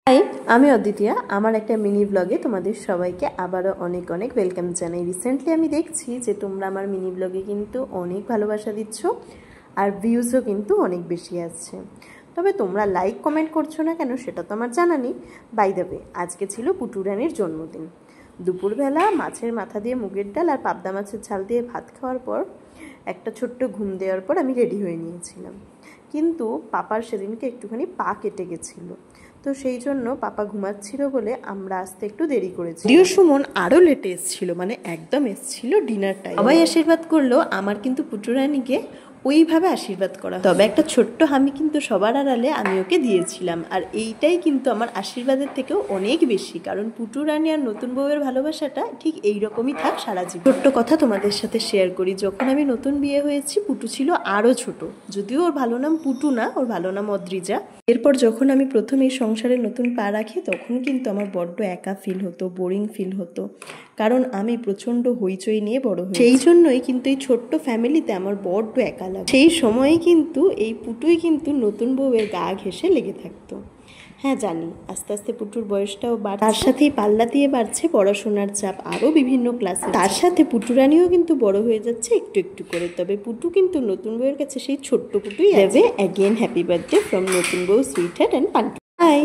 High, আমি অদ্বিতীয়া। আমার একটা মিনি ব্লগে তোমাদের সবাইকে আবারও অনেক অনেক ওয়েলকাম জানাই। রিসেন্টলি আমি দেখছি যে তোমরা আমার মিনি ব্লগে কিন্তু অনেক ভালোবাসা দিচ্ছ আর ভিউজও কিন্তু অনেক বেশি আসছে। তবে তোমরা লাইক কমেন্ট করছো না কেন সেটা তো আমার জানা নেই। বাই দ্য ওয়ে, আজকে ছিল পুটু রানীর জন্মদিন। দুপুরবেলা মাছের মাথা দিয়ে মুগের ডাল আর পাবদা মাছের ঝাল দিয়ে ভাত খাওয়ার পর একটা ছোট্ট ঘুম দেওয়ার পর আমি রেডি হয়ে নিয়েছিলাম, কিন্তু পাপার সেদিনকে একটুখানি পা কেটে গেছিলো, তো সেই জন্য পাপা ঘুমাচ্ছিল বলে আমরা আসতে একটু দেরি করেছি। দিও সুমন আরও লেটে এসেছিল, মানে একদম এসেছিল ডিনার টাইম। সবাই আশীর্বাদ করলো, আমার কিন্তু পুটুরানীকে ওইভাবে আশীর্বাদ করা। তবে একটা ছোট্ট হামি কিন্তু সবার আড়ালে আমি ওকে দিয়েছিলাম, আর এইটাই কিন্তু আমার আশীর্বাদের থেকেও অনেক বেশি, কারণ পুটুরানী আর নতুন বউয়ের ভালোবাসাটা ঠিক এইরকমই থাক সারা জীবন। ছোট্ট কথা তোমাদের সাথে শেয়ার করি, যখন আমি নতুন বিয়ে হয়েছি পুটু ছিল আরও ছোট, যদিও ওর ভালো নাম পুটু না, ওর ভালো নাম অদ্রিজা। এরপর যখন আমি প্রথম এই সংসারে নতুন পা রাখি তখন কিন্তু আমার বড্ড একা ফিল হতো, বোরিং ফিল হতো, কারণ আমি প্রচণ্ড হইচই নিয়ে বড় হই। সেই জন্যই কিন্তু এই ছোট্ট ফ্যামিলিতে আমার বড্ড একা লাগে। সেই সময়ে কিন্তু এই পুটুই কিন্তু নতুন বউয়ের গা ঘেঁষে লেগে থাকতো। হ্যাঁ জানি, আস্তে আস্তে পুটুর বয়সটাও বাড়ছে, তার সাথেই পাল্লা দিয়ে বাড়ছে পড়াশোনার চাপ, আরও বিভিন্ন ক্লাসে। তার সাথে পুটুরানিও কিন্তু বড় হয়ে যাচ্ছে একটু একটু করে। তবে পুটু কিন্তু নতুন বউয়ের কাছে সেই ছোট্ট পুটুই আছে। অ্যাগেন হ্যাপি বার্থডে ফ্রম নতুন বউ সুইট হার্ট অ্যান্ড পান্টু। বাই।